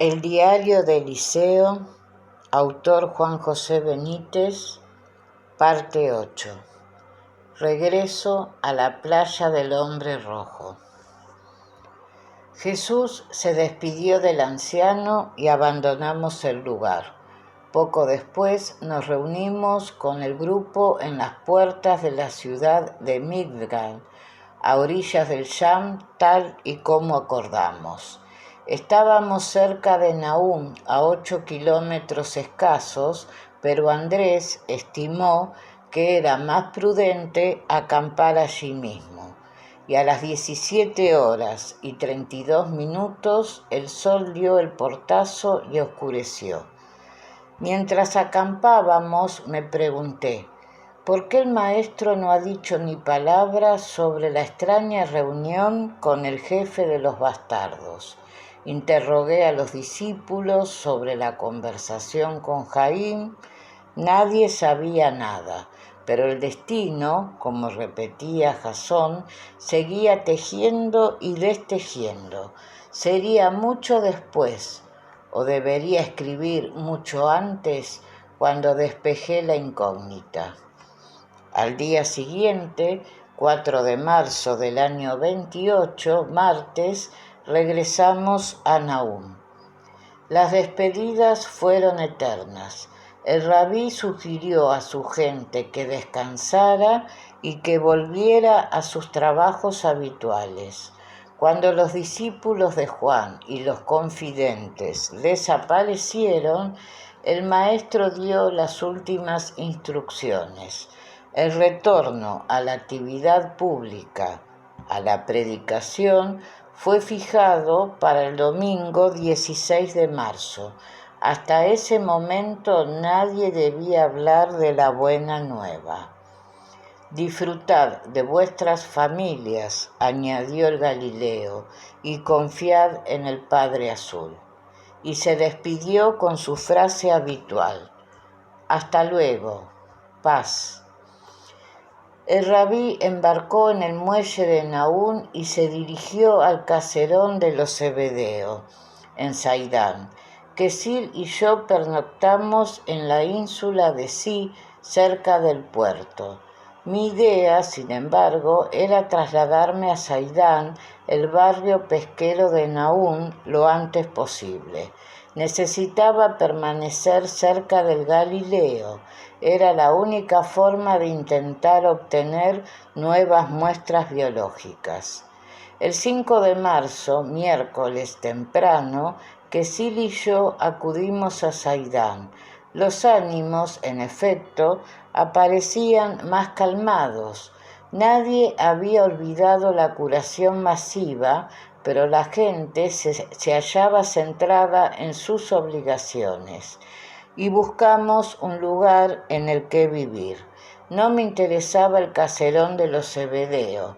El diario de Eliseo, autor Juan José Benítez, parte 8. Regreso a la playa del Hombre Rojo. Jesús se despidió del anciano y abandonamos el lugar. Poco después nos reunimos con el grupo en las puertas de la ciudad de Midgard, a orillas del Yam, tal y como acordamos. Estábamos cerca de Nahum, a 8 kilómetros escasos, pero Andrés estimó que era más prudente acampar allí mismo. Y a las 17:32 el sol dio el portazo y oscureció. Mientras acampábamos me pregunté, ¿por qué el maestro no ha dicho ni palabra sobre la extraña reunión con el jefe de los bastardos? Interrogué a los discípulos sobre la conversación con Jaim. Nadie sabía nada, pero el destino, como repetía Jasón, seguía tejiendo y destejiendo. Sería mucho después, o debería escribir mucho antes, cuando despejé la incógnita. Al día siguiente, 4 de marzo del año 28, martes, regresamos a Nahum. Las despedidas fueron eternas. El rabí sugirió a su gente que descansara y que volviera a sus trabajos habituales. Cuando los discípulos de Juan y los confidentes desaparecieron, el maestro dio las últimas instrucciones. El retorno a la actividad pública, a la predicación, fue fijado para el domingo 16 de marzo. Hasta ese momento nadie debía hablar de la buena nueva. Disfrutad de vuestras familias, añadió el Galileo, y confiad en el Padre Azul. Y se despidió con su frase habitual: hasta luego, paz. El rabí embarcó en el muelle de Nahum y se dirigió al caserón de los Zebedeo, en Saidán. Kesil y yo pernoctamos en la ínsula de Si, cerca del puerto. Mi idea, sin embargo, era trasladarme a Saidán, el barrio pesquero de Nahum, lo antes posible. Necesitaba permanecer cerca del Galileo. Era la única forma de intentar obtener nuevas muestras biológicas. El 5 de marzo, miércoles temprano, Kesil y yo acudimos a Saidán. Los ánimos, en efecto, aparecían más calmados. Nadie había olvidado la curación masiva, pero la gente se hallaba centrada en sus obligaciones. Y buscamos un lugar en el que vivir. No me interesaba el caserón de los Zebedeo.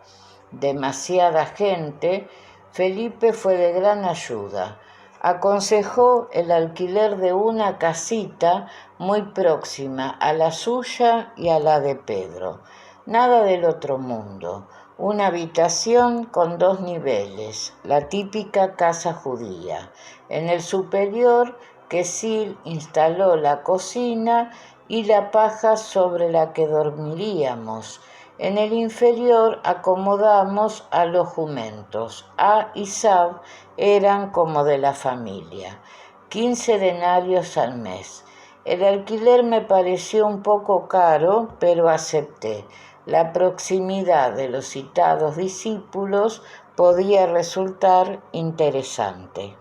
Demasiada gente. Felipe fue de gran ayuda. Aconsejó el alquiler de una casita muy próxima a la suya y a la de Pedro. Nada del otro mundo. Una habitación con 2 niveles, la típica casa judía. En el superior, Kesil instaló la cocina y la paja sobre la que dormiríamos. En el inferior acomodamos a los jumentos. A y Sab eran como de la familia. 15 denarios al mes. El alquiler me pareció un poco caro, pero acepté. La proximidad de los citados discípulos podía resultar interesante.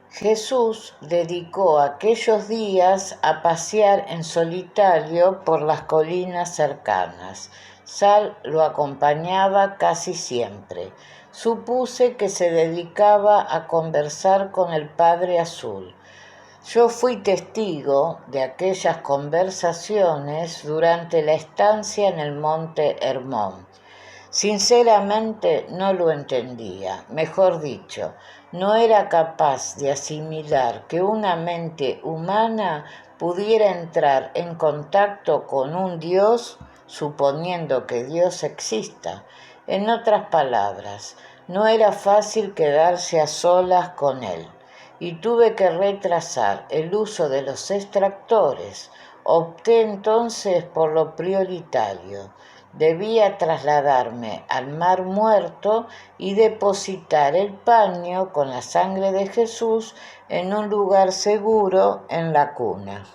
Jesús dedicó aquellos días a pasear en solitario por las colinas cercanas. Sal lo acompañaba casi siempre. Supuse que se dedicaba a conversar con el Padre Azul. Yo fui testigo de aquellas conversaciones durante la estancia en el monte Hermón. Sinceramente no lo entendía, mejor dicho, no era capaz de asimilar que una mente humana pudiera entrar en contacto con un Dios, suponiendo que Dios exista. En otras palabras, No era fácil quedarse a solas con él, y tuve que retrasar el uso de los extractores. Opté entonces por lo prioritario. Debía trasladarme al Mar Muerto y depositar el paño con la sangre de Jesús en un lugar seguro en la cuna.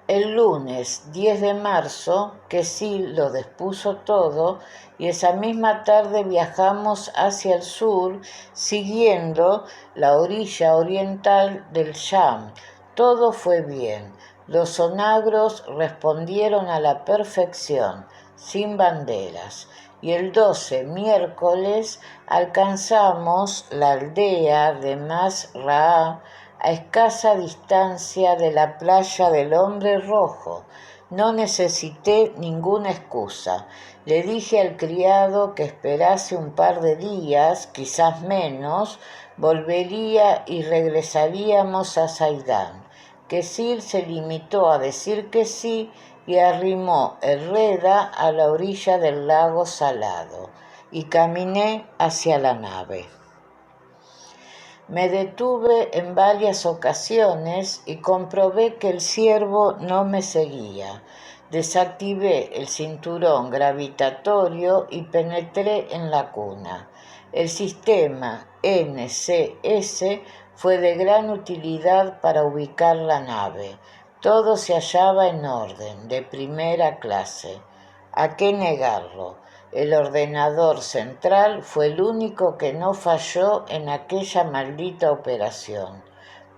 El lunes 10 de marzo, Quesil lo dispuso todo y esa misma tarde viajamos hacia el sur, siguiendo la orilla oriental del Sham. Todo fue bien. Los onagros respondieron a la perfección, sin banderas. Y el 12, miércoles, alcanzamos la aldea de Masraa, a escasa distancia de la playa del Hombre Rojo. No necesité ninguna excusa. Le dije al criado que esperase un par de días, quizás menos, volvería y regresaríamos a Saidán. Quesil se limitó a decir que sí y arrimó el reda a la orilla del lago salado, y caminé hacia la nave. Me detuve en varias ocasiones y comprobé que el ciervo no me seguía. Desactivé el cinturón gravitatorio y penetré en la cuna. El sistema NCS fue de gran utilidad para ubicar la nave. Todo se hallaba en orden, de primera clase. ¿A qué negarlo? El ordenador central fue el único que no falló en aquella maldita operación.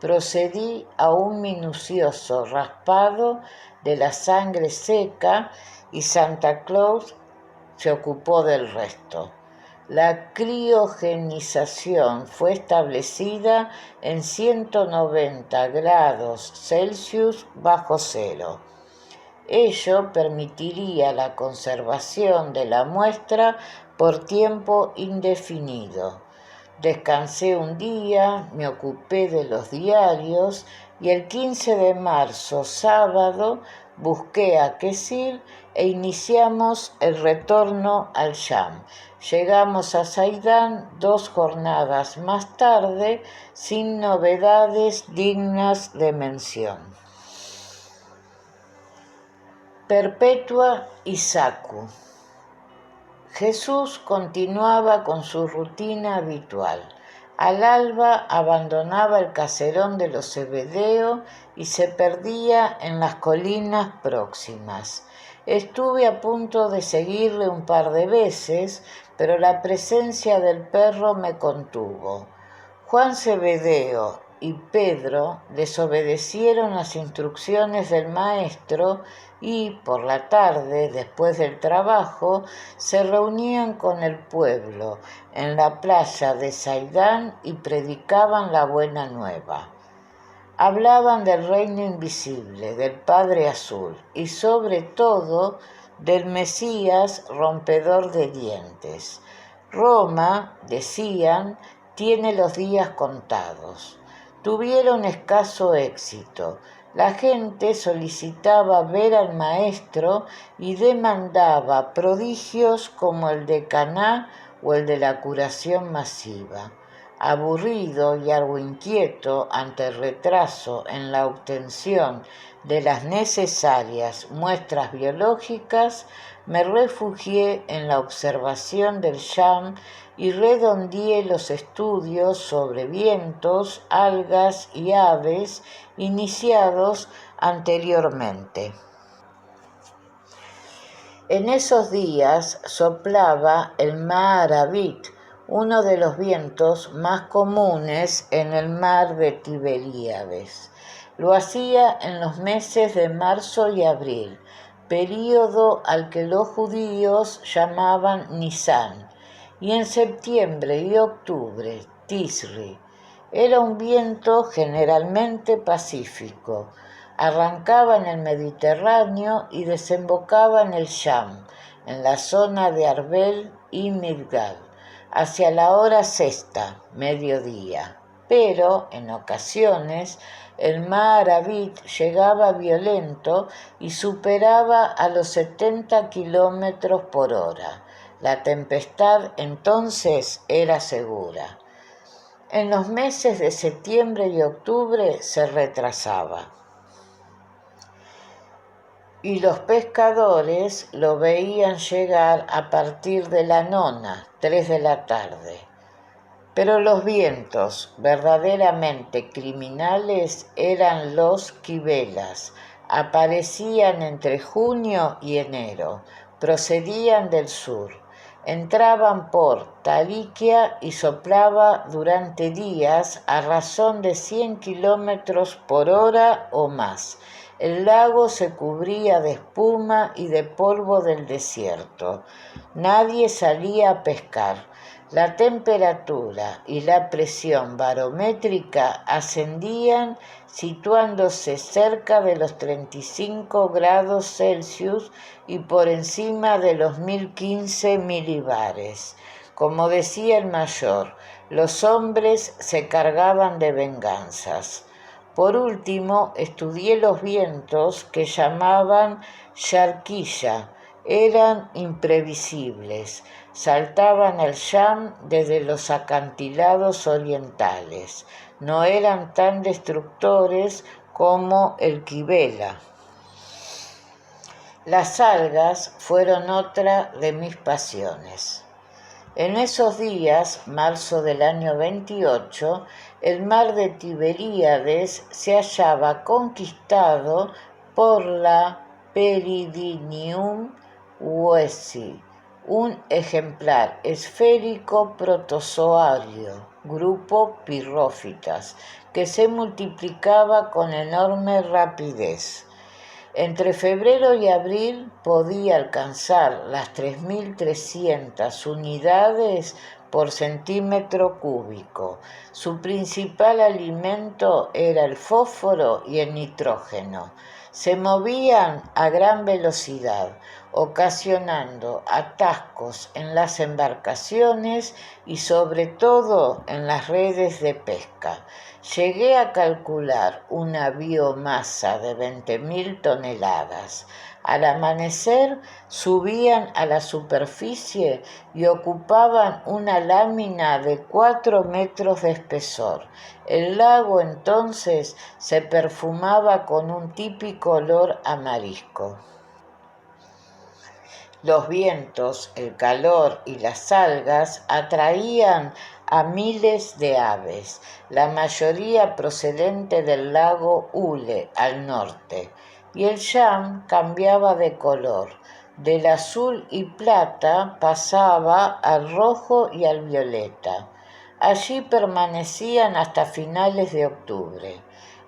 Procedí a un minucioso raspado de la sangre seca y Santa Claus se ocupó del resto. La criogenización fue establecida en 190 grados Celsius bajo cero. Ello permitiría la conservación de la muestra por tiempo indefinido. Descansé un día, me ocupé de los diarios y el 15 de marzo, sábado, busqué a Quesil e iniciamos el retorno al Sham. Llegamos a Saidán 2 jornadas más tarde, sin novedades dignas de mención. Perpetua y Saku. Jesús continuaba con su rutina habitual. Al alba abandonaba el caserón de los Zebedeo y se perdía en las colinas próximas. Estuve a punto de seguirle un par de veces, pero la presencia del perro me contuvo. Juan Zebedeo y Pedro desobedecieron las instrucciones del maestro y, por la tarde, después del trabajo, se reunían con el pueblo en la playa de Saidán y predicaban la buena nueva. Hablaban del reino invisible, del Padre Azul y, sobre todo, del Mesías rompedor de dientes. Roma, decían, tiene los días contados. Tuvieron escaso éxito. La gente solicitaba ver al maestro y demandaba prodigios como el de Caná o el de la curación masiva. Aburrido y algo inquieto ante el retraso en la obtención de las necesarias muestras biológicas, me refugié en la observación del Sham y redondeé los estudios sobre vientos, algas y aves iniciados anteriormente. En esos días soplaba el Ma'arabit, uno de los vientos más comunes en el mar de Tiberíades. Lo hacía en los meses de marzo y abril, período al que los judíos llamaban Nisan, y en septiembre y octubre, Tisri. Era un viento generalmente pacífico. Arrancaba en el Mediterráneo y desembocaba en el Sham, en la zona de Arbel y Midgad, hacia la hora sexta, mediodía. Pero, en ocasiones, el Ma'arabit llegaba violento y superaba a los 70 kilómetros por hora. La tempestad entonces era segura. En los meses de septiembre y octubre se retrasaba. Y los pescadores lo veían llegar a partir de la 9, 3 de la tarde. Pero los vientos verdaderamente criminales eran los quibelas. Aparecían entre junio y enero. Procedían del sur. Entraban por Tariquia y soplaba durante días a razón de 100 kilómetros por hora o más. El lago se cubría de espuma y de polvo del desierto. Nadie salía a pescar. La temperatura y la presión barométrica ascendían, situándose cerca de los 35 grados Celsius y por encima de los 1015 milibares. Como decía el mayor, los hombres se cargaban de venganzas. Por último, estudié los vientos que llamaban Sharquilla. Eran imprevisibles. Saltaban al Sham desde los acantilados orientales. No eran tan destructores como el Quibela. Las algas fueron otra de mis pasiones. En esos días, marzo del año 28, el mar de Tiberíades se hallaba conquistado por la Peridinium huesi, un ejemplar esférico protozoario, grupo pirrófitas, que se multiplicaba con enorme rapidez. Entre febrero y abril podía alcanzar las 3.300 unidades por centímetro cúbico. Su principal alimento era el fósforo y el nitrógeno. Se movían a gran velocidad, ocasionando atascos en las embarcaciones y sobre todo en las redes de pesca. Llegué a calcular una biomasa de 20.000 toneladas. Al amanecer subían a la superficie y ocupaban una lámina de 4 metros de espesor. El lago entonces se perfumaba con un típico olor a marisco. Los vientos, el calor y las algas atraían a miles de aves, la mayoría procedente del lago Ule al norte, y el Sham cambiaba de color. Del azul y plata pasaba al rojo y al violeta. Allí permanecían hasta finales de octubre.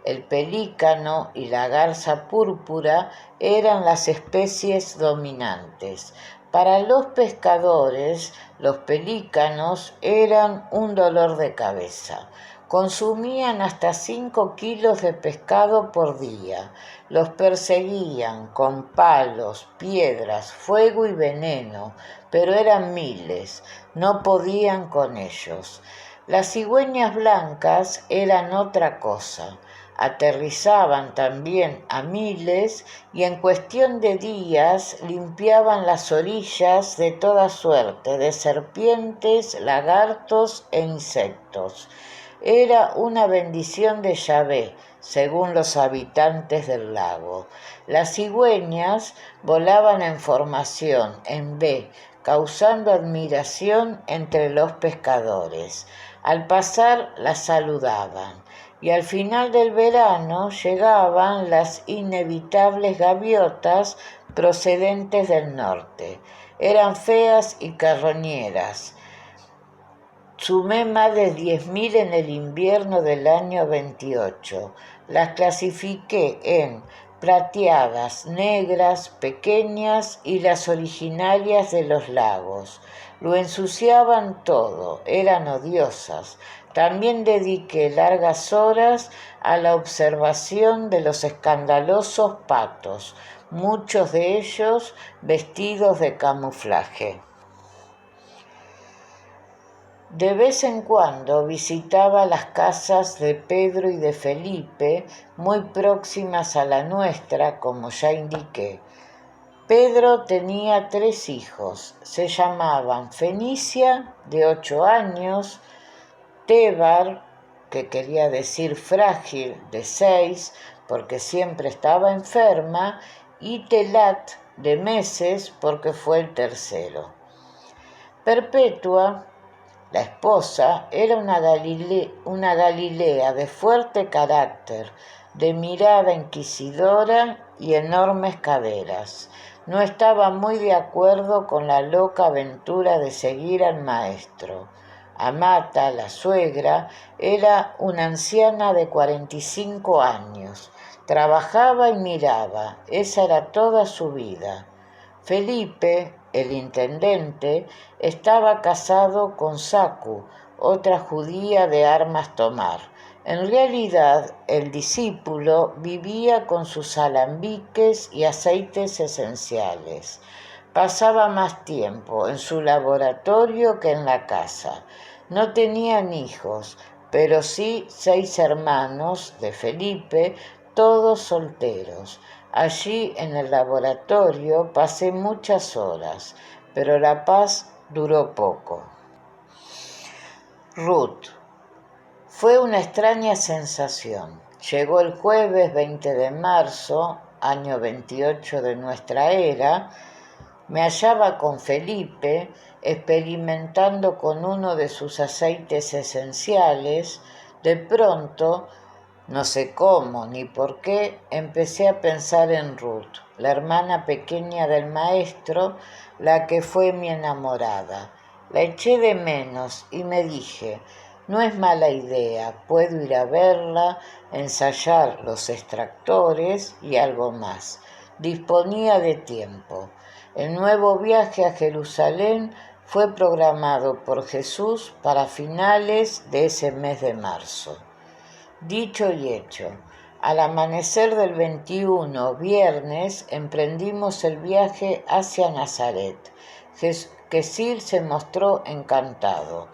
El pelícano y la garza púrpura eran las especies dominantes. Para los pescadores, los pelícanos eran un dolor de cabeza. Consumían hasta 5 kilos de pescado por día. Los perseguían con palos, piedras, fuego y veneno, pero eran miles. No podían con ellos. Las cigüeñas blancas eran otra cosa. Aterrizaban también a miles y en cuestión de días limpiaban las orillas de toda suerte de serpientes, lagartos e insectos. Era una bendición de Yahvé, según los habitantes del lago. Las cigüeñas volaban en formación, en V, causando admiración entre los pescadores. Al pasar las saludaban. Y al final del verano llegaban las inevitables gaviotas procedentes del norte. Eran feas y carroñeras. Sumé más de 10.000 en el invierno del año 28. Las clasifiqué en plateadas, negras, pequeñas y las originarias de los lagos. Lo ensuciaban todo, eran odiosas. También dediqué largas horas a la observación de los escandalosos patos, muchos de ellos vestidos de camuflaje. De vez en cuando visitaba las casas de Pedro y de Felipe, muy próximas a la nuestra, como ya indiqué. Pedro tenía 3 hijos. Se llamaban Fenicia, de 8 años, Tebar, que quería decir frágil, de 6, porque siempre estaba enferma, y Telat, de meses, porque fue el tercero. Perpetua, la esposa, era una Galilea de fuerte carácter, de mirada inquisidora y enormes caderas. No estaba muy de acuerdo con la loca aventura de seguir al maestro. Amata, la suegra, era una anciana de 45 años. Trabajaba y miraba, esa era toda su vida. Felipe, el intendente, estaba casado con Saku, otra judía de armas tomar. En realidad, el discípulo vivía con sus alambiques y aceites esenciales. Pasaba más tiempo en su laboratorio que en la casa. No tenían hijos, pero sí 6 hermanos de Felipe, todos solteros. Allí en el laboratorio pasé muchas horas, pero la paz duró poco. Ruth. Fue una extraña sensación. Llegó el jueves 20 de marzo, año 28 de nuestra era. Me hallaba con Felipe, experimentando con uno de sus aceites esenciales. De pronto, no sé cómo ni por qué, empecé a pensar en Ruth, la hermana pequeña del maestro, la que fue mi enamorada. La eché de menos y me dije, no es mala idea, puedo ir a verla, ensayar los extractores y algo más. Disponía de tiempo. El nuevo viaje a Jerusalén fue programado por Jesús para finales de ese mes de marzo. Dicho y hecho, al amanecer del 21, viernes, emprendimos el viaje hacia Nazaret. Quesil se mostró encantado.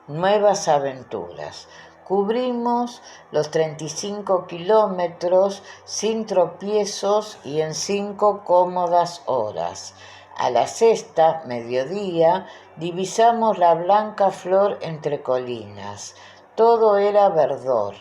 Nuevas aventuras. Cubrimos los 35 kilómetros sin tropiezos y en 5 cómodas horas. A la 6:00, mediodía, divisamos la blanca flor entre colinas. Todo era verdor.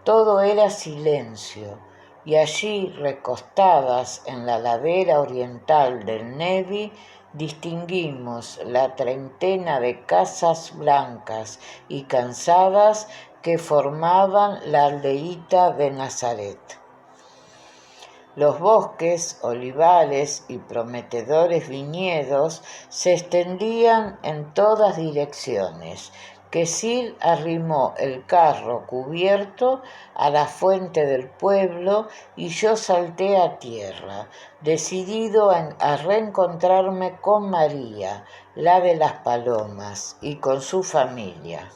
Todo era silencio, y allí, recostadas en la ladera oriental del Nevi, distinguimos la treintena de casas blancas y cansadas que formaban la aldeíta de Nazaret. Los bosques, olivares y prometedores viñedos se extendían en todas direcciones. Quesil arrimó el carro cubierto a la fuente del pueblo y yo salté a tierra, decidido a reencontrarme con María, la de las palomas, y con su familia.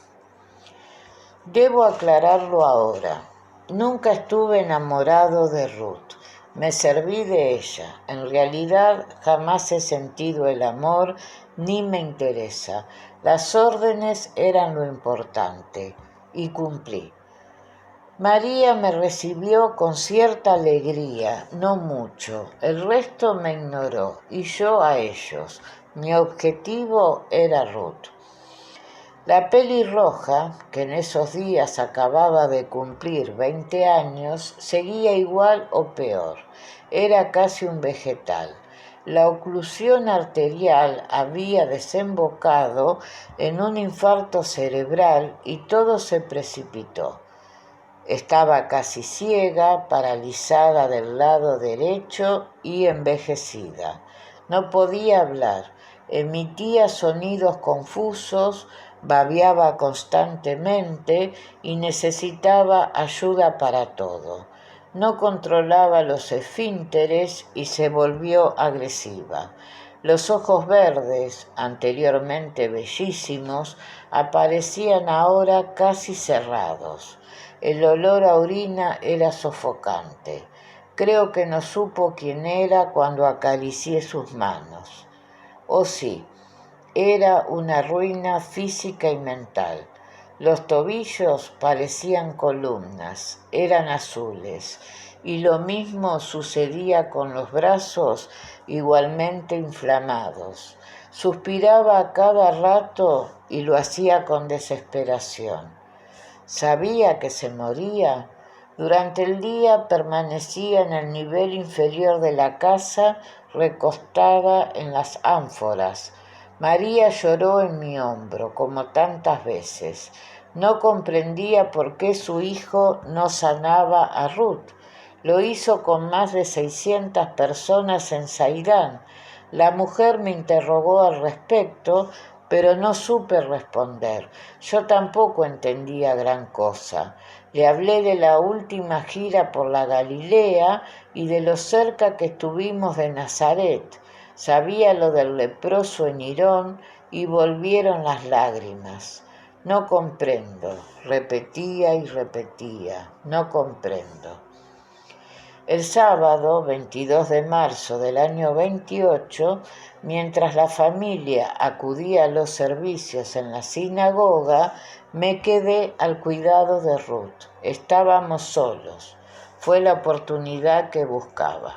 Debo aclararlo ahora. Nunca estuve enamorado de Ruth. Me serví de ella. En realidad jamás he sentido el amor ni me interesa. Las órdenes eran lo importante y cumplí. María me recibió con cierta alegría, no mucho. El resto me ignoró y yo a ellos. Mi objetivo era Ruth. La pelirroja, que en esos días acababa de cumplir 20 años, seguía igual o peor. Era casi un vegetal. La oclusión arterial había desembocado en un infarto cerebral y todo se precipitó. Estaba casi ciega, paralizada del lado derecho y envejecida. No podía hablar, emitía sonidos confusos, babeaba constantemente y necesitaba ayuda para todo. No controlaba los esfínteres y se volvió agresiva. Los ojos verdes, anteriormente bellísimos, aparecían ahora casi cerrados. El olor a orina era sofocante. Creo que no supo quién era cuando acaricié sus manos. Oh sí, era una ruina física y mental. Los tobillos parecían columnas, eran azules, y lo mismo sucedía con los brazos igualmente inflamados. Suspiraba a cada rato y lo hacía con desesperación. Sabía que se moría. Durante el día permanecía en el nivel inferior de la casa, recostada en las ánforas. María lloró en mi hombro, como tantas veces. No comprendía por qué su hijo no sanaba a Ruth. Lo hizo con más de 600 personas en Saidán. La mujer me interrogó al respecto, pero no supe responder. Yo tampoco entendía gran cosa. Le hablé de la última gira por la Galilea y de lo cerca que estuvimos de Nazaret. Sabía lo del leproso en Irón y volvieron las lágrimas. No comprendo, repetía y repetía, no comprendo. El sábado 22 de marzo del año 28, mientras la familia acudía a los servicios en la sinagoga, me quedé al cuidado de Ruth. Estábamos solos. Fue la oportunidad que buscaba.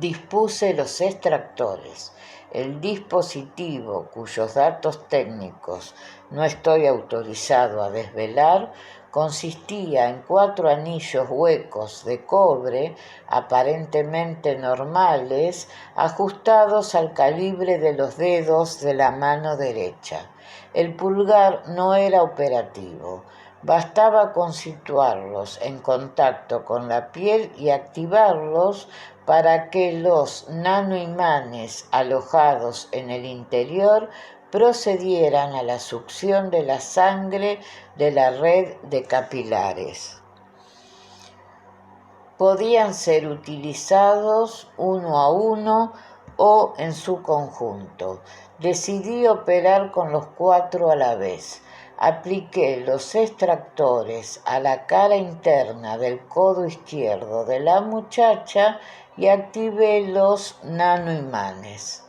Dispuse los extractores, el dispositivo cuyos datos técnicos no estoy autorizado a desvelar, consistía en 4 anillos huecos de cobre, aparentemente normales, ajustados al calibre de los dedos de la mano derecha. El pulgar no era operativo. Bastaba con situarlos en contacto con la piel y activarlos para que los nanoimanes alojados en el interior procedieran a la succión de la sangre de la red de capilares. Podían ser utilizados uno a uno o en su conjunto. Decidí operar con los 4 a la vez. Apliqué los extractores a la cara interna del codo izquierdo de la muchacha y activé los nanoimanes.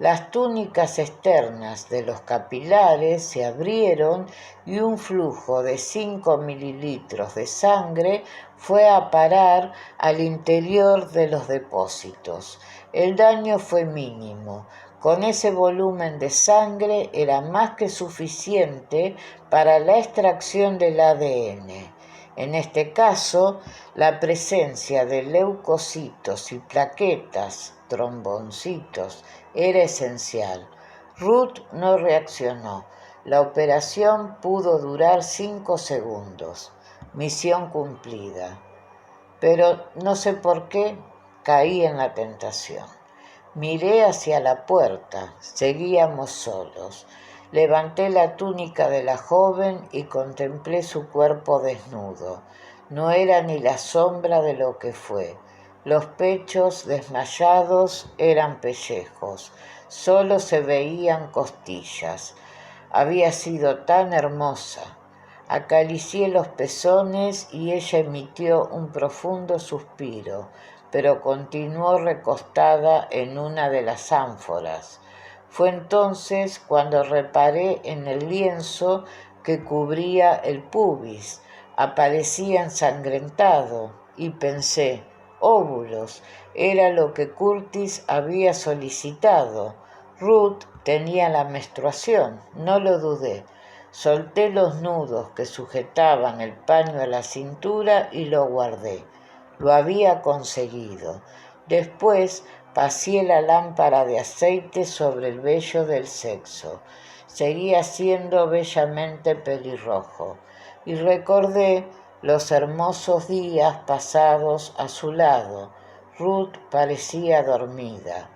Las túnicas externas de los capilares se abrieron y un flujo de 5 mililitros de sangre fue a parar al interior de los depósitos. El daño fue mínimo. Con ese volumen de sangre era más que suficiente para la extracción del ADN. En este caso, la presencia de leucocitos y plaquetas, tromboncitos, era esencial. Ruth no reaccionó. La operación pudo durar 5 segundos. Misión cumplida. Pero no sé por qué caí en la tentación. Miré hacia la puerta. Seguíamos solos. Levanté la túnica de la joven y contemplé su cuerpo desnudo. No era ni la sombra de lo que fue. Los pechos desmayados eran pellejos. Solo se veían costillas. Había sido tan hermosa. Acaricié los pezones y ella emitió un profundo suspiro, pero continuó recostada en una de las ánforas. Fue entonces cuando reparé en el lienzo que cubría el pubis. Aparecía ensangrentado y pensé, óvulos, era lo que Curtis había solicitado. Ruth tenía la menstruación, no lo dudé. Solté los nudos que sujetaban el paño a la cintura y lo guardé. Lo había conseguido. Después paseé la lámpara de aceite sobre el vello del sexo. Seguía siendo bellamente pelirrojo. Y recordé los hermosos días pasados a su lado. Ruth parecía dormida.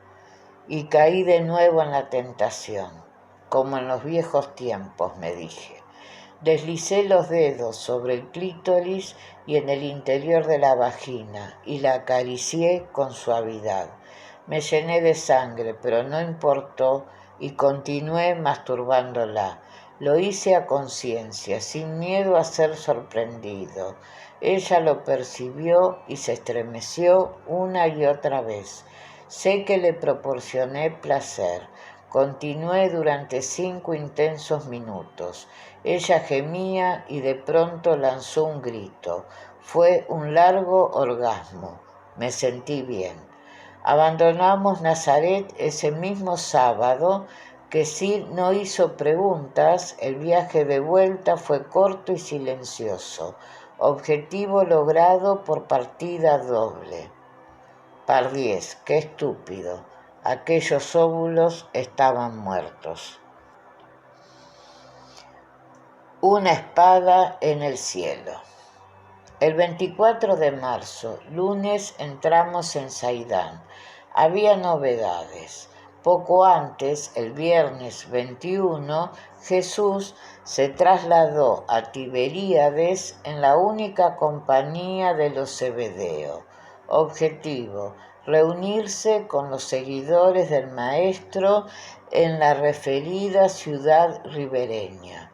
Y caí de nuevo en la tentación. Como en los viejos tiempos, me dije. Deslicé los dedos sobre el clítoris y en el interior de la vagina y la acaricié con suavidad. Me llené de sangre, pero no importó y continué masturbándola. Lo hice a conciencia, sin miedo a ser sorprendido. Ella lo percibió y se estremeció una y otra vez. Sé que le proporcioné placer. Continué durante 5 intensos minutos. Ella gemía y de pronto lanzó un grito. Fue un largo orgasmo. Me sentí bien. Abandonamos Nazaret ese mismo sábado, que si no hizo preguntas, el viaje de vuelta fue corto y silencioso. Objetivo logrado por partida doble. Par 10, qué estúpido. Aquellos óvulos estaban muertos. Una espada en el cielo. El 24 de marzo, lunes, entramos en Saidán. Había novedades. Poco antes, el viernes 21, Jesús se trasladó a Tiberíades en la única compañía de los Zebedeo. Objetivo: reunirse con los seguidores del Maestro en la referida ciudad ribereña.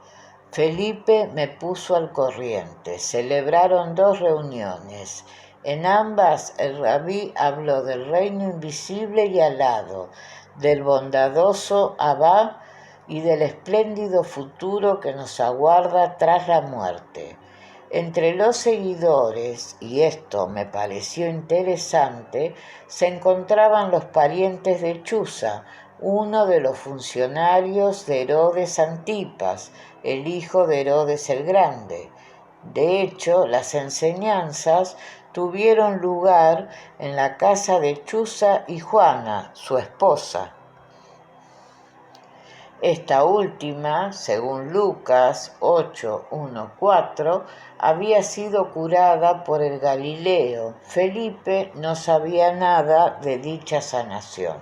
Felipe me puso al corriente. Celebraron 2 reuniones. En ambas el rabí habló del reino invisible y alado, del bondadoso Abba y del espléndido futuro que nos aguarda tras la muerte. Entre los seguidores, y esto me pareció interesante, se encontraban los parientes de Chuza, uno de los funcionarios de Herodes Antipas, el hijo de Herodes el Grande. De hecho, las enseñanzas tuvieron lugar en la casa de Chuza y Juana, su esposa. Esta última, según Lucas 8:1-4, había sido curada por el Galileo. Felipe no sabía nada de dicha sanación.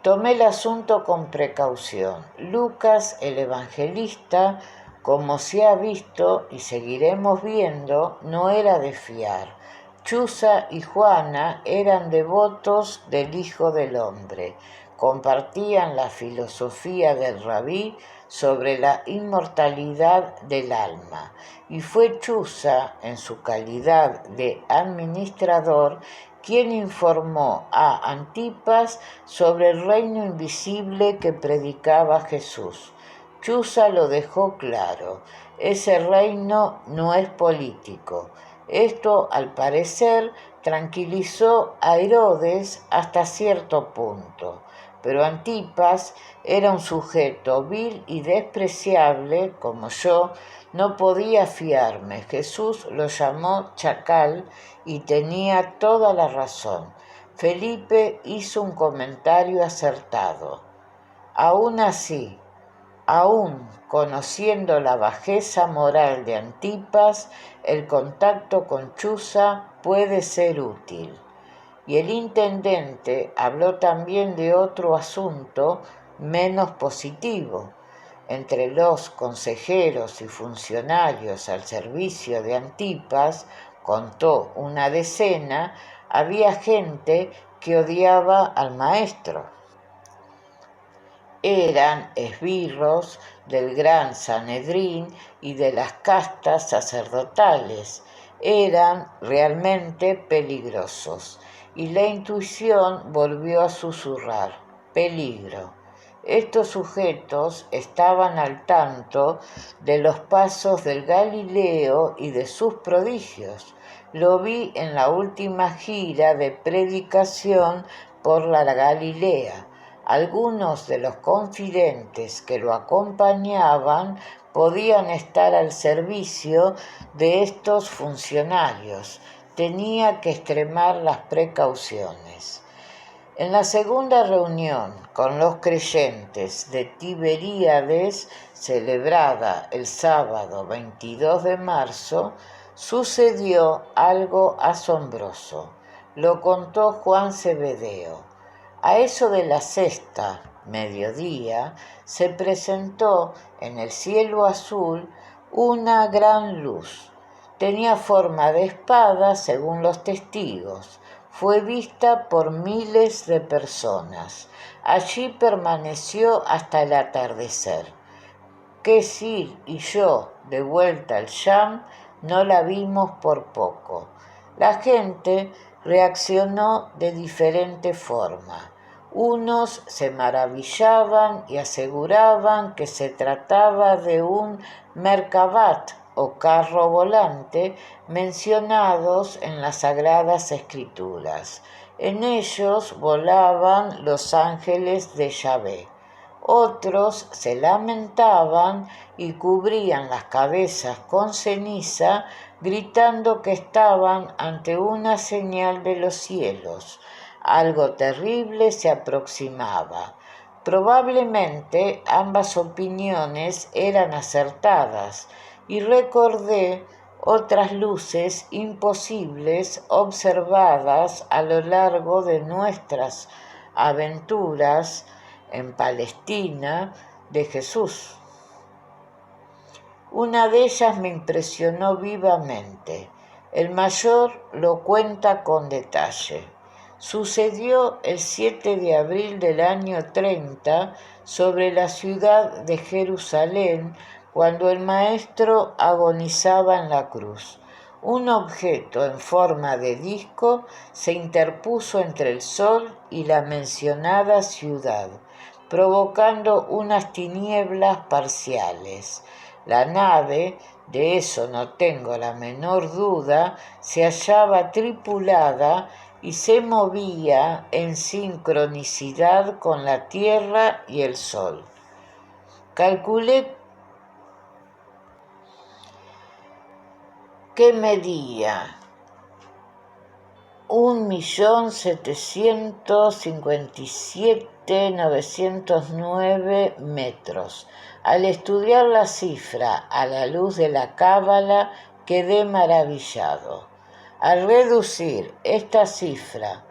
Tomé el asunto con precaución. Lucas, el evangelista, como se ha visto y seguiremos viendo, no era de fiar. Chuza y Juana eran devotos del Hijo del Hombre. Compartían la filosofía del rabí sobre la inmortalidad del alma, y fue Chuza, en su calidad de administrador, quien informó a Antipas sobre el reino invisible que predicaba Jesús. Chuza lo dejó claro: ese reino no es político. Esto, al parecer, tranquilizó a Herodes hasta cierto punto. Pero Antipas era un sujeto vil y despreciable, como yo. No podía fiarme. Jesús lo llamó chacal y tenía toda la razón. Felipe hizo un comentario acertado. Aún así, aún conociendo la bajeza moral de Antipas, el contacto con Chuza puede ser útil. Y el intendente habló también de otro asunto menos positivo. Entre los consejeros y funcionarios al servicio de Antipas, contó una decena, había gente que odiaba al maestro. Eran esbirros del gran Sanedrín y de las castas sacerdotales. Eran realmente peligrosos. Y la intuición volvió a susurrar: peligro. Estos sujetos estaban al tanto de los pasos del Galileo y de sus prodigios. Lo vi en la última gira de predicación por la Galilea. Algunos de los confidentes que lo acompañaban podían estar al servicio de estos funcionarios. Tenía que extremar las precauciones. En la segunda reunión con los creyentes de Tiberíades, celebrada el sábado 22 de marzo, sucedió algo asombroso. Lo contó Juan Zebedeo. A eso de la 6:00, mediodía, se presentó en el cielo azul una gran luz. Tenía forma de espada, según los testigos. Fue vista por miles de personas. Allí permaneció hasta el atardecer. Kesir y yo, de vuelta al Sham, no la vimos por poco. La gente reaccionó de diferente forma. Unos se maravillaban y aseguraban que se trataba de un merkabat o carro volante mencionados en las Sagradas Escrituras. En ellos volaban los ángeles de Yahvé. Otros se lamentaban y cubrían las cabezas con ceniza, gritando que estaban ante una señal de los cielos. Algo terrible se aproximaba. Probablemente ambas opiniones eran acertadas, y recordé otras luces imposibles observadas a lo largo de nuestras aventuras en Palestina de Jesús. Una de ellas me impresionó vivamente. El mayor lo cuenta con detalle. Sucedió el 7 de abril del año 30 sobre la ciudad de Jerusalén, cuando el Maestro agonizaba en la cruz. Un objeto en forma de disco se interpuso entre el sol y la mencionada ciudad, provocando unas tinieblas parciales. La nave, de eso no tengo la menor duda, se hallaba tripulada y se movía en sincronicidad con la Tierra y el Sol. Calculé que medía 1.757.909 metros. Al estudiar la cifra a la luz de la cábala, quedé maravillado. Al reducir esta cifra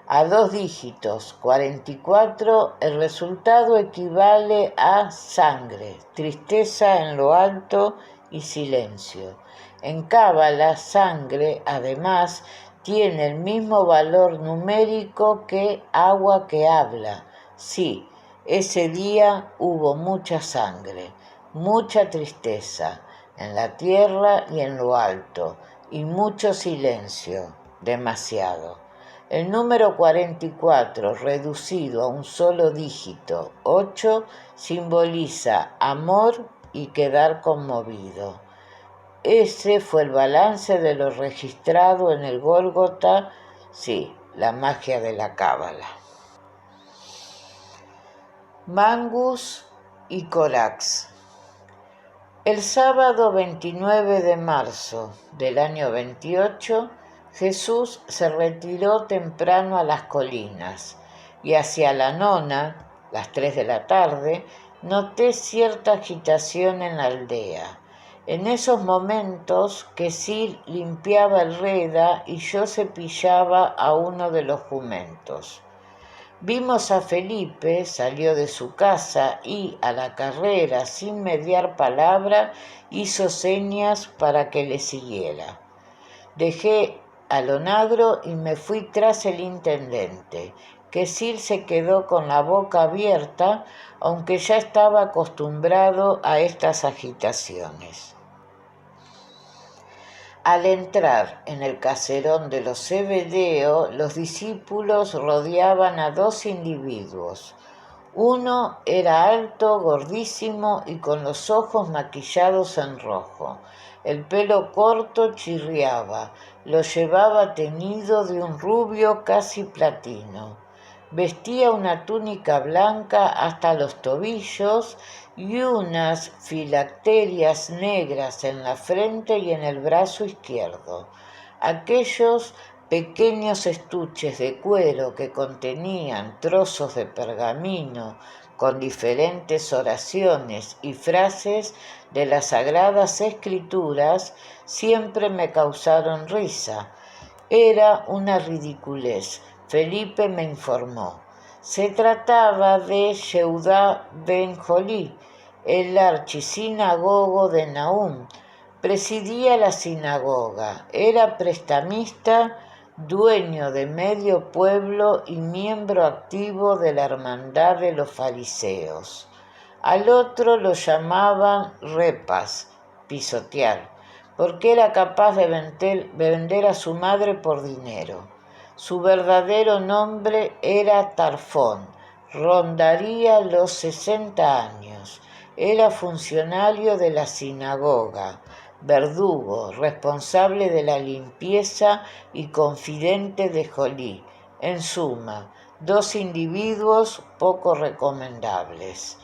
a 2 dígitos, 44, el resultado equivale a sangre, tristeza en lo alto y silencio. En cábala, sangre, además, tiene el mismo valor numérico que agua que habla. Sí, ese día hubo mucha sangre, mucha tristeza, en la tierra y en lo alto, y mucho silencio, demasiado. El número 44, reducido a un solo dígito, 8, simboliza amor y quedar conmovido. Ese fue el balance de lo registrado en el Gólgota, sí, la magia de la cábala. Mangus y Corax. El sábado 29 de marzo del año 28, Jesús se retiró temprano a las colinas, y hacia la nona, las 3 de la tarde, noté cierta agitación en la aldea. En esos momentos, Quesil limpiaba el reda y yo cepillaba a uno de los jumentos. Vimos a Felipe, salió de su casa y, a la carrera, sin mediar palabra, hizo señas para que le siguiera. Dejé al onagro y me fui tras el intendente. Quesil se quedó con la boca abierta, aunque ya estaba acostumbrado a estas agitaciones. Al entrar en el caserón de los Zebedeo, los discípulos rodeaban a 2 individuos. Uno era alto, gordísimo y con los ojos maquillados en rojo. El pelo corto chirriaba, lo llevaba teñido de un rubio casi platino. Vestía una túnica blanca hasta los tobillos y unas filacterias negras en la frente y en el brazo izquierdo. Aquellos pequeños estuches de cuero que contenían trozos de pergamino con diferentes oraciones y frases de las Sagradas Escrituras siempre me causaron risa. Era una ridiculez. Felipe me informó. Se trataba de Yehudá ben Jolí, el archisinagogo de Nahum. Presidía la sinagoga, era prestamista, dueño de medio pueblo y miembro activo de la hermandad de los fariseos. Al otro lo llamaban repas, pisotear, porque era capaz de vender a su madre por dinero. Su verdadero nombre era Tarfón, rondaría los 60 años. Era funcionario de la sinagoga, verdugo, responsable de la limpieza y confidente de Jolí. En suma, dos individuos poco recomendables.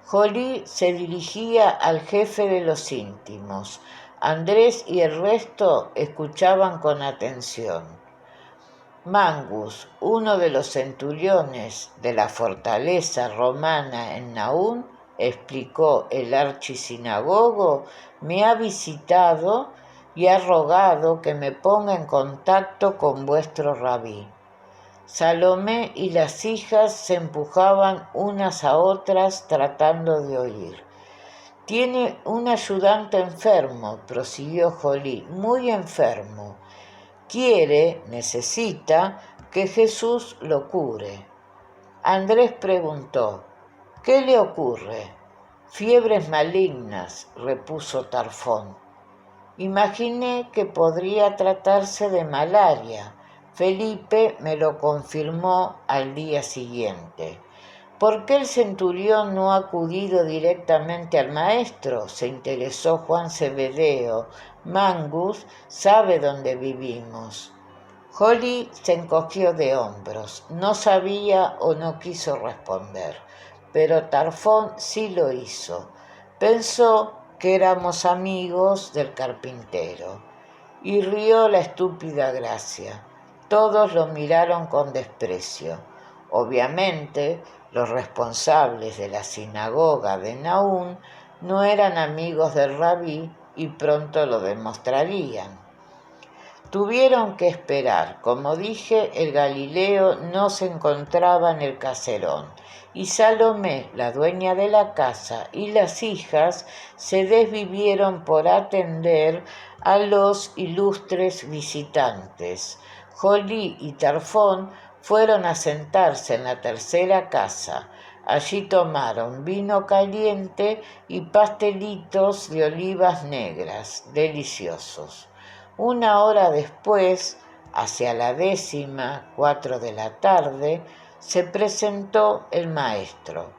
Jolí se dirigía al jefe de los íntimos. Andrés y el resto escuchaban con atención. Mangus, uno de los centuriones de la fortaleza romana en Nahum, explicó el archisinagogo, me ha visitado y ha rogado que me ponga en contacto con vuestro rabí. Salomé y las hijas se empujaban unas a otras tratando de oír. Tiene un ayudante enfermo, prosiguió Jolí, muy enfermo. Necesita que Jesús lo cure. Andrés preguntó, ¿qué le ocurre? Fiebres malignas, repuso Tarfón. Imaginé que podría tratarse de malaria. Felipe me lo confirmó al día siguiente. ¿Por qué el centurión no ha acudido directamente al maestro? Se interesó Juan Zebedeo. Mangus sabe dónde vivimos. Jolí se encogió de hombros. No sabía o no quiso responder, pero Tarfón sí lo hizo. Pensó que éramos amigos del carpintero y rió la estúpida gracia. Todos lo miraron con desprecio. Obviamente, los responsables de la sinagoga de Nahum no eran amigos del rabí y pronto lo demostrarían. Tuvieron que esperar. Como dije, el Galileo no se encontraba en el caserón y Salomé, la dueña de la casa, y las hijas se desvivieron por atender a los ilustres visitantes. Jolí y Tarfón fueron a sentarse en la tercera casa. Allí tomaron vino caliente y pastelitos de olivas negras, deliciosos. Una hora después, hacia la 4:10 de la tarde, se presentó el maestro.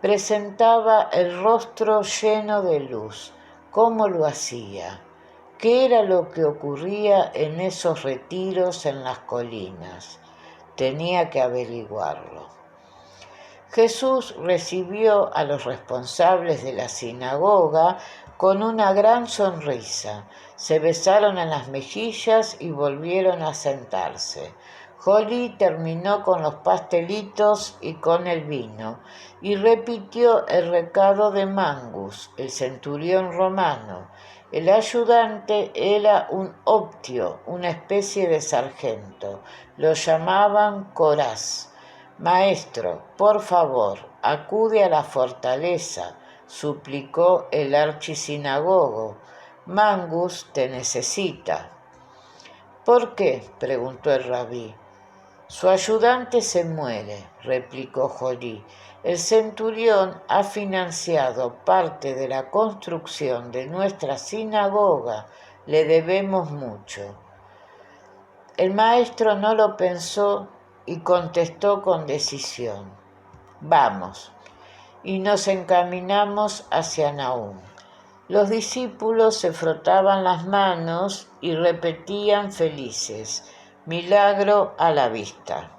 Presentaba el rostro lleno de luz. ¿Cómo lo hacía? ¿Qué era lo que ocurría en esos retiros en las colinas? Tenía que averiguarlo. Jesús recibió a los responsables de la sinagoga con una gran sonrisa. Se besaron en las mejillas y volvieron a sentarse. Jolí terminó con los pastelitos y con el vino y repitió el recado de Mangus, el centurión romano. El ayudante era un optio, una especie de sargento. Lo llamaban Corás. Maestro, por favor, acude a la fortaleza, suplicó el archisinagogo. Mangus te necesita. ¿Por qué? Preguntó el rabí. Su ayudante se muere, replicó Jolí. El centurión ha financiado parte de la construcción de nuestra sinagoga. Le debemos mucho. El maestro no lo pensó y contestó con decisión. Vamos. Y nos encaminamos hacia Nahum. Los discípulos se frotaban las manos y repetían felices, milagro a la vista.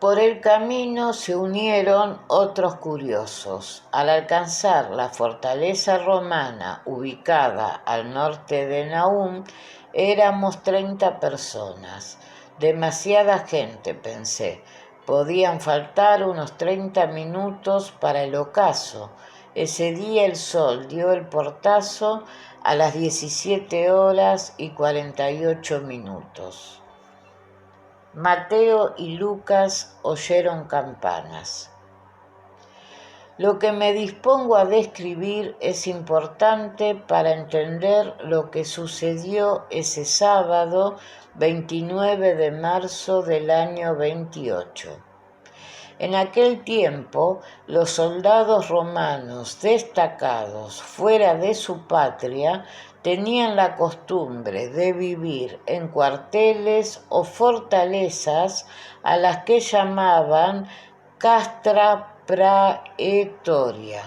Por el camino se unieron otros curiosos. Al alcanzar la fortaleza romana ubicada al norte de Nahum, éramos 30 personas. Demasiada gente, pensé. Podían faltar unos 30 minutos para el ocaso. Ese día el sol dio el portazo a las 17:48. Mateo y Lucas oyeron campanas. Lo que me dispongo a describir es importante para entender lo que sucedió ese sábado 29 de marzo del año 28. En aquel tiempo, los soldados romanos destacados fuera de su patria tenían la costumbre de vivir en cuarteles o fortalezas a las que llamaban castra praetoria.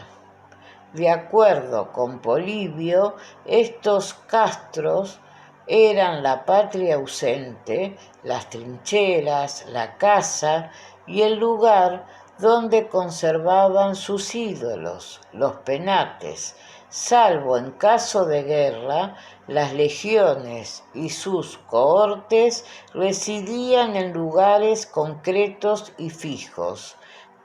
De acuerdo con Polibio, estos castros eran la patria ausente, las trincheras, la casa y el lugar donde conservaban sus ídolos, los penates, salvo en caso de guerra, las legiones y sus cohortes residían en lugares concretos y fijos.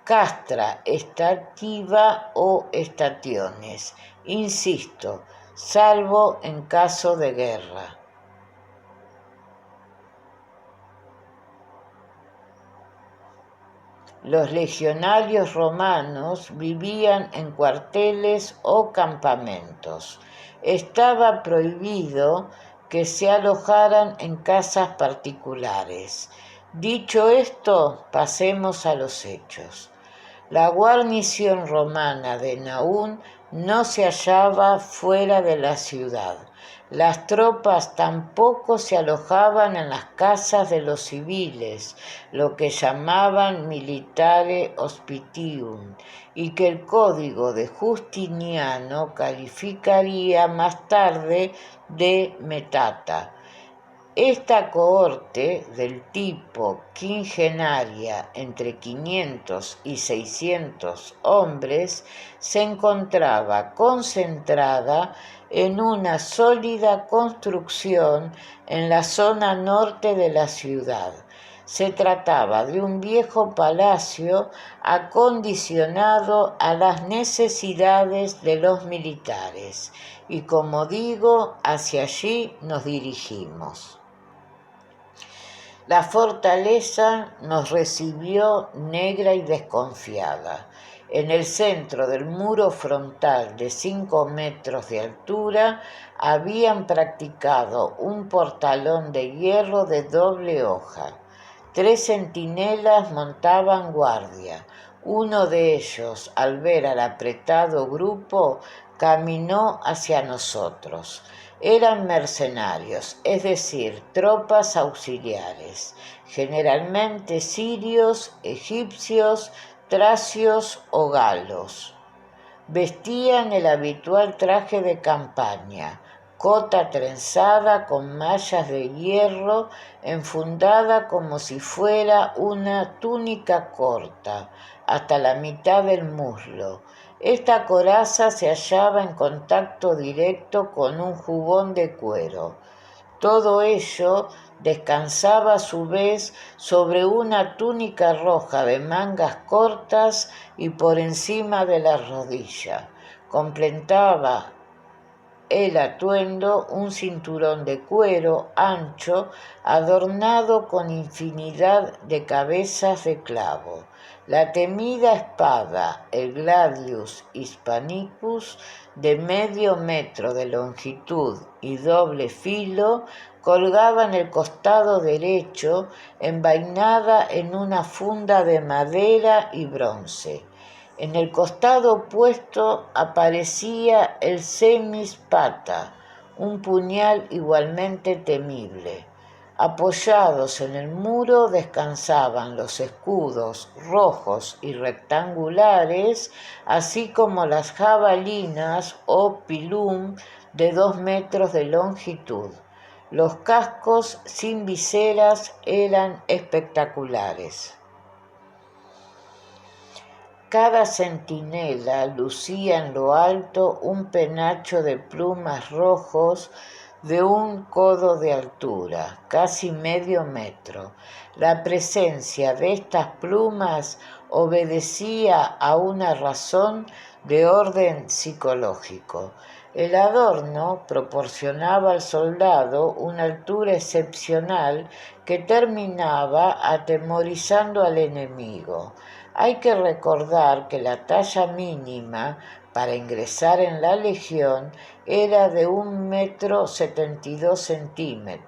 Castra estativa o estaciones, insisto, salvo en caso de guerra. Los legionarios romanos vivían en cuarteles o campamentos. Estaba prohibido que se alojaran en casas particulares. Dicho esto, pasemos a los hechos. La guarnición romana de Naún no se hallaba fuera de la ciudad. Las tropas tampoco se alojaban en las casas de los civiles, lo que llamaban militare hospitium, y que el código de Justiniano calificaría más tarde de metata. Esta cohorte del tipo quingenaria entre 500 y 600 hombres se encontraba concentrada en una sólida construcción en la zona norte de la ciudad. Se trataba de un viejo palacio acondicionado a las necesidades de los militares y, como digo, hacia allí nos dirigimos. La fortaleza nos recibió negra y desconfiada. En el centro del muro frontal de 5 metros de altura habían practicado un portalón de hierro de doble hoja. 3 centinelas montaban guardia. Uno de ellos, al ver al apretado grupo, caminó hacia nosotros. Eran mercenarios, es decir, tropas auxiliares, generalmente sirios, egipcios, tracios o galos. Vestían el habitual traje de campaña, cota trenzada con mallas de hierro, enfundada como si fuera una túnica corta, hasta la mitad del muslo. Esta coraza se hallaba en contacto directo con un jubón de cuero. Todo ello descansaba a su vez sobre una túnica roja de mangas cortas y por encima de la rodilla. Completaba el atuendo un cinturón de cuero ancho adornado con infinidad de cabezas de clavo. La temida espada, el gladius hispanicus, de medio metro de longitud y doble filo, colgaba en el costado derecho, envainada en una funda de madera y bronce. En el costado opuesto aparecía el semispata, un puñal igualmente temible. Apoyados en el muro descansaban los escudos rojos y rectangulares, así como las jabalinas o pilum de 2 metros de longitud. Los cascos sin viseras eran espectaculares. Cada centinela lucía en lo alto un penacho de plumas rojos de un codo de altura, casi medio metro. La presencia de estas plumas obedecía a una razón de orden psicológico. El adorno proporcionaba al soldado una altura excepcional que terminaba atemorizando al enemigo. Hay que recordar que la talla mínima para ingresar en la legión era de 1,72 m.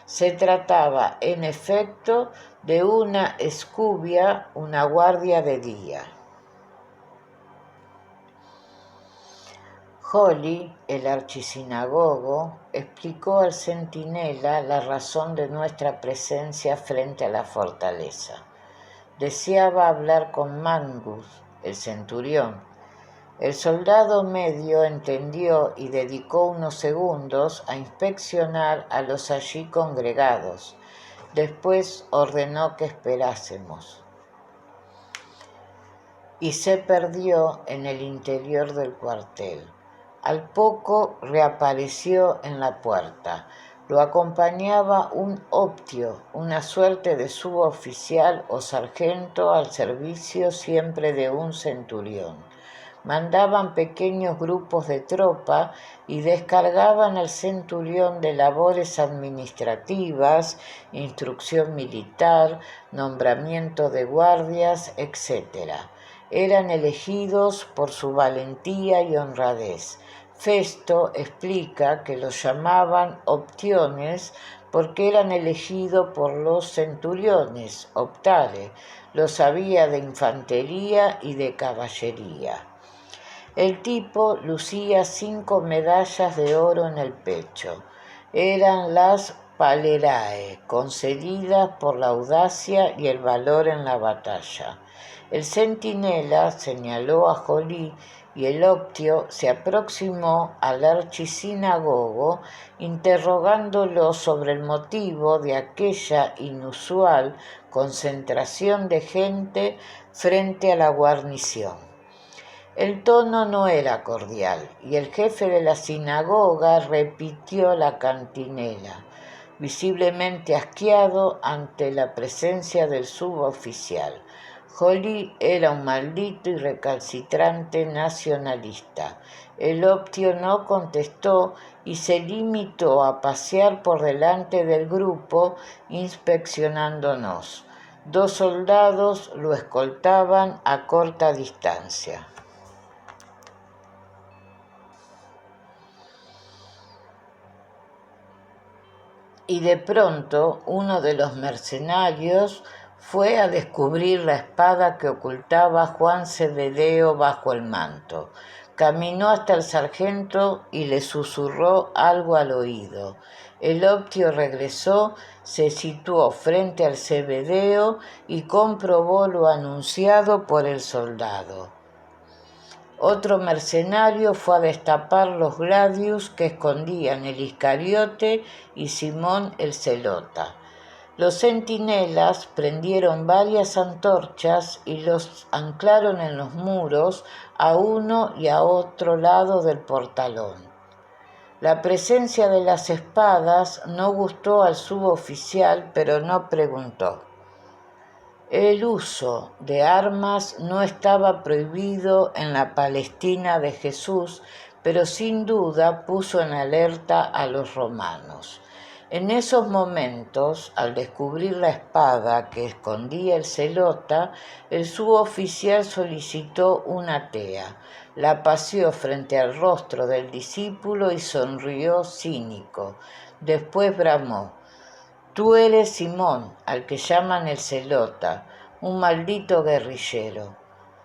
Se trataba, en efecto, de una escubia una guardia de día. Holly, el archisinagogo, explicó al centinela la razón de nuestra presencia frente a la fortaleza. Deseaba hablar con Magnus, el centurión. El soldado medio entendió y dedicó unos segundos a inspeccionar a los allí congregados. Después ordenó que esperásemos. Y se perdió en el interior del cuartel. Al poco reapareció en la puerta. Lo acompañaba un optio, una suerte de suboficial o sargento al servicio siempre de un centurión. Mandaban pequeños grupos de tropa y descargaban al centurión de labores administrativas, instrucción militar, nombramiento de guardias, etc. Eran elegidos por su valentía y honradez. Festo explica que los llamaban optiones porque eran elegidos por los centuriones, optare, los había de infantería y de caballería. El tipo lucía 5 medallas de oro en el pecho. Eran las Palerae, concedidas por la audacia y el valor en la batalla. El centinela señaló a Holly y el optio se aproximó al archisinagogo interrogándolo sobre el motivo de aquella inusual concentración de gente frente a la guarnición. El tono no era cordial y el jefe de la sinagoga repitió la cantinela, visiblemente asqueado ante la presencia del suboficial. Holly era un maldito y recalcitrante nacionalista. El optio no contestó y se limitó a pasear por delante del grupo inspeccionándonos. 2 soldados lo escoltaban a corta distancia. Y de pronto uno de los mercenarios fue a descubrir la espada que ocultaba Juan Zebedeo bajo el manto. Caminó hasta el sargento y le susurró algo al oído. El optio regresó, se situó frente al Zebedeo y comprobó lo anunciado por el soldado. Otro mercenario fue a destapar los gladius que escondían el Iscariote y Simón el Zelota. Los centinelas prendieron varias antorchas y los anclaron en los muros a uno y a otro lado del portalón. La presencia de las espadas no gustó al suboficial, pero no preguntó. El uso de armas no estaba prohibido en la Palestina de Jesús, pero sin duda puso en alerta a los romanos. En esos momentos, al descubrir la espada que escondía el zelota, el suboficial solicitó una tea, la paseó frente al rostro del discípulo y sonrió cínico. Después bramó: «Tú eres Simón, al que llaman el Zelota, un maldito guerrillero».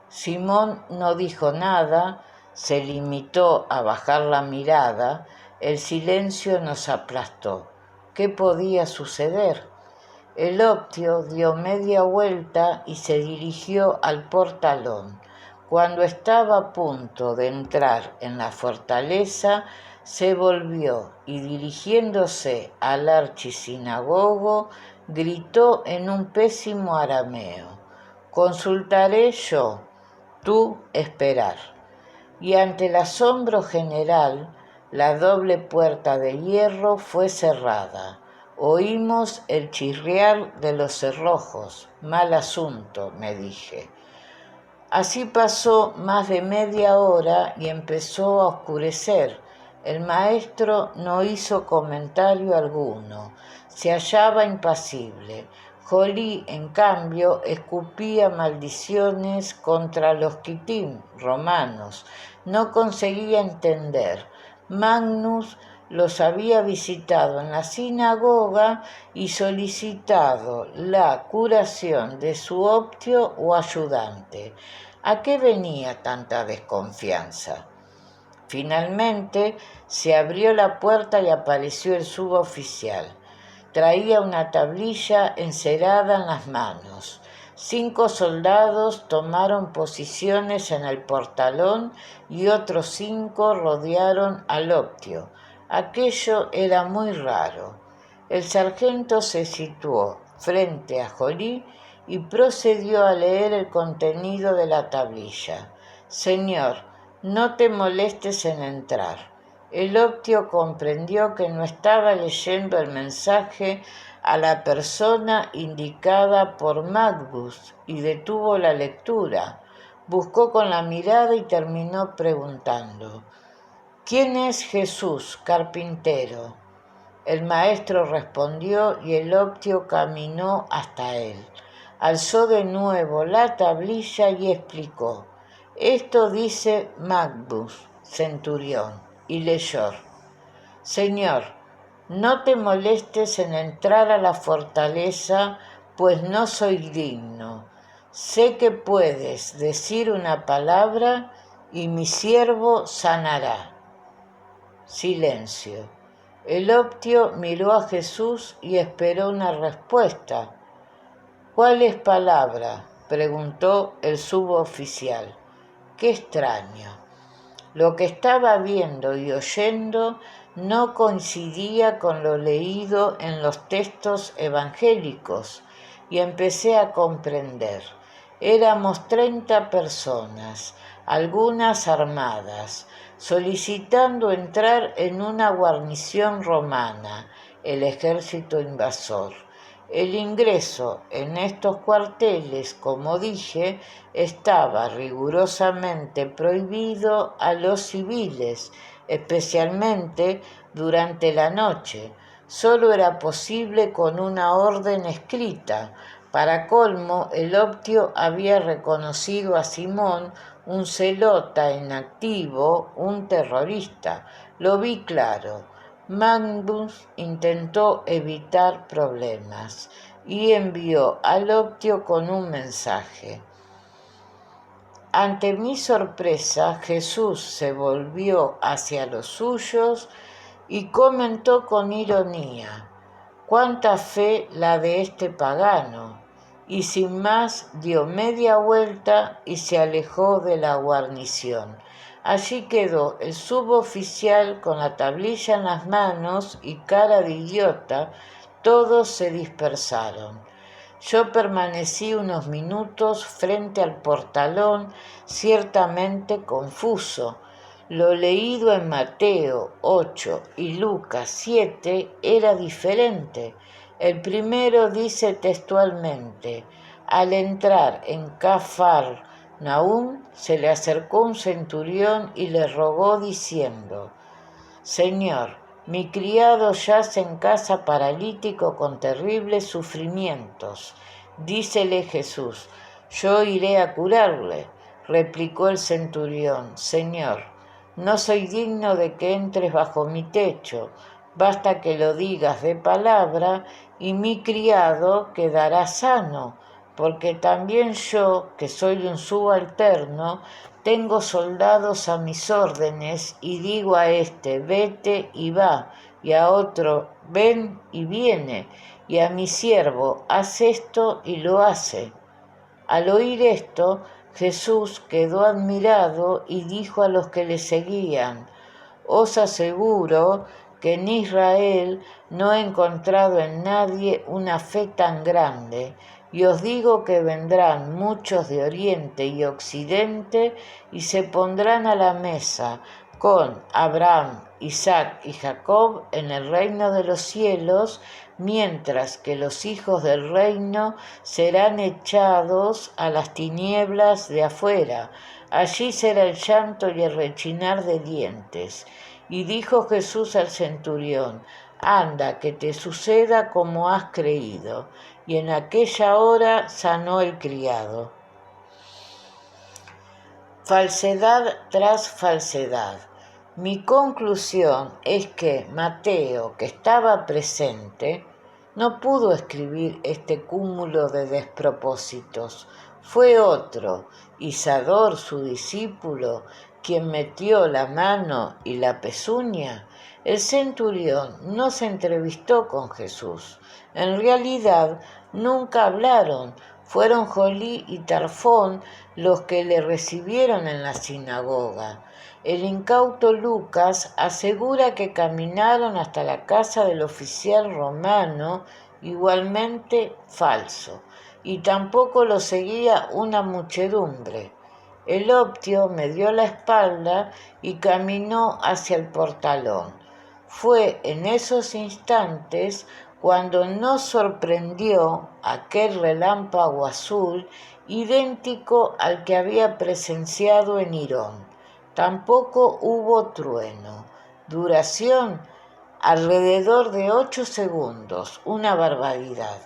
Simón no dijo nada, se limitó a bajar la mirada. El silencio nos aplastó. ¿Qué podía suceder? El optio dio media vuelta y se dirigió al portalón. Cuando estaba a punto de entrar en la fortaleza, se volvió y dirigiéndose al archisinagogo, gritó en un pésimo arameo: «Consultaré yo, tú esperar». Y ante el asombro general, la doble puerta de hierro fue cerrada. Oímos el chirriar de los cerrojos. Mal asunto, me dije. Así pasó más de media hora y empezó a oscurecer. El maestro no hizo comentario alguno. Se hallaba impasible. Holly, en cambio, escupía maldiciones contra los quitim romanos. No conseguía entender. Magnus los había visitado en la sinagoga y solicitado la curación de su optio o ayudante. ¿A qué venía tanta desconfianza? Finalmente se abrió la puerta y apareció el suboficial. Traía una tablilla encerada en las manos. 5 soldados tomaron posiciones en el portalón y otros 5 rodearon al optio. Aquello era muy raro. El sargento se situó frente a Joly y procedió a leer el contenido de la tablilla. Señor, no te molestes en entrar. El optio comprendió que no estaba leyendo el mensaje a la persona indicada por Magbus y detuvo la lectura. Buscó con la mirada y terminó preguntando: ¿Quién es Jesús, carpintero? El maestro respondió y el optio caminó hasta él. Alzó de nuevo la tablilla y explicó: Esto dice Magbus, centurión, y leyó: Señor, no te molestes en entrar a la fortaleza, pues no soy digno. Sé que puedes decir una palabra y mi siervo sanará. Silencio. El optio miró a Jesús y esperó una respuesta. ¿Cuál es palabra?, preguntó el suboficial. Qué extraño. Lo que estaba viendo y oyendo no coincidía con lo leído en los textos evangélicos y empecé a comprender. Éramos 30 personas, algunas armadas, solicitando entrar en una guarnición romana, el ejército invasor. El ingreso en estos cuarteles, como dije, estaba rigurosamente prohibido a los civiles, especialmente durante la noche. Solo era posible con una orden escrita. Para colmo, el optio había reconocido a Simón, un zelota inactivo, un terrorista. Lo vi claro. Magnus intentó evitar problemas y envió al optio con un mensaje. Ante mi sorpresa, Jesús se volvió hacia los suyos y comentó con ironía: «¡Cuánta fe la de este pagano!», y sin más dio media vuelta y se alejó de la guarnición. Allí quedó el suboficial con la tablilla en las manos y cara de idiota. Todos se dispersaron. Yo permanecí unos minutos frente al portalón, ciertamente confuso. Lo leído en Mateo 8 y Lucas 7 era diferente. El primero dice textualmente: al entrar en Cafarnaúm se le acercó un centurión y le rogó diciendo: Señor, mi criado yace en casa paralítico con terribles sufrimientos. Dícele Jesús: yo iré a curarle. Replicó el centurión: Señor, no soy digno de que entres bajo mi techo. Basta que lo digas de palabra y mi criado quedará sano, porque también yo, que soy un subalterno, tengo soldados a mis órdenes y digo a este: vete y va, y a otro: ven y viene, y a mi siervo: haz esto y lo hace. Al oír esto, Jesús quedó admirado y dijo a los que le seguían: os aseguro que en Israel no he encontrado en nadie una fe tan grande. Y os digo que vendrán muchos de Oriente y Occidente y se pondrán a la mesa con Abraham, Isaac y Jacob en el reino de los cielos, mientras que los hijos del reino serán echados a las tinieblas de afuera. Allí será el llanto y el rechinar de dientes. Y dijo Jesús al centurión: anda, que te suceda como has creído. Y en aquella hora sanó el criado. Falsedad tras falsedad. Mi conclusión es que Mateo, que estaba presente, no pudo escribir este cúmulo de despropósitos. Fue otro, Isador, su discípulo, quien metió la mano y la pezuña. El centurión no se entrevistó con Jesús. En realidad, nunca hablaron. Fueron Jolí y Tarfón los que le recibieron en la sinagoga. El incauto Lucas asegura que caminaron hasta la casa del oficial romano, igualmente falso, y tampoco lo seguía una muchedumbre. El Optio me dio la espalda y caminó hacia el portalón. Fue en esos instantes cuando nos sorprendió aquel relámpago azul idéntico al que había presenciado en Irón. Tampoco hubo trueno. Duración alrededor de 8 segundos, una barbaridad.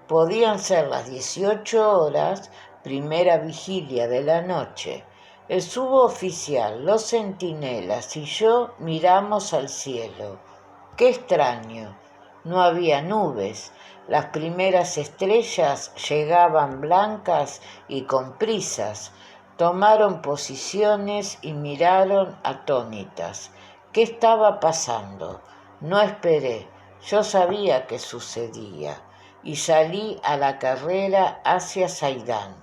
Podían ser las 18 horas, primera vigilia de la noche. El suboficial, los centinelas y yo miramos al cielo. ¡Qué extraño! No había nubes. Las primeras estrellas llegaban blancas y con prisas. Tomaron posiciones y miraron atónitas. ¿Qué estaba pasando? No esperé. Yo sabía que sucedía y salí a la carrera hacia Saidán.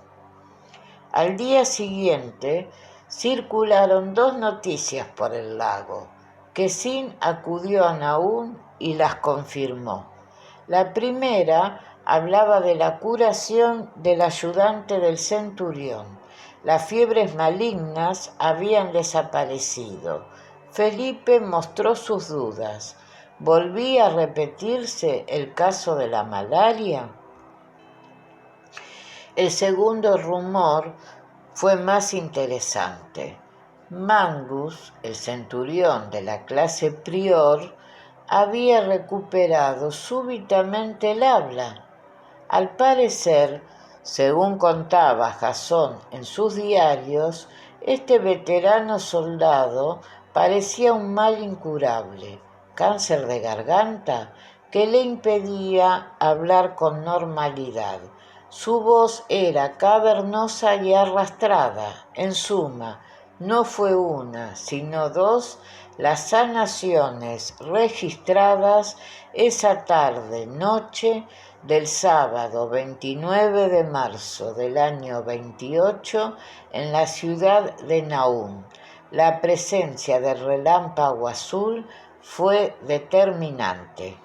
Al día siguiente circularon 2 noticias por el lago. Quesín acudió a Nahum y las confirmó. La primera hablaba de la curación del ayudante del centurión. Las fiebres malignas habían desaparecido. Felipe mostró sus dudas. ¿Volvía a repetirse el caso de la malaria? El segundo rumor fue más interesante. Mangus, el centurión de la clase prior, había recuperado súbitamente el habla. Al parecer, según contaba Jasón en sus diarios, este veterano soldado padecía un mal incurable, cáncer de garganta, que le impedía hablar con normalidad. Su voz era cavernosa y arrastrada. En suma, no fue una, sino 2 las sanaciones registradas esa tarde-noche del sábado 29 de marzo del año 28 en la ciudad de Nahum. La presencia del relámpago azul fue determinante.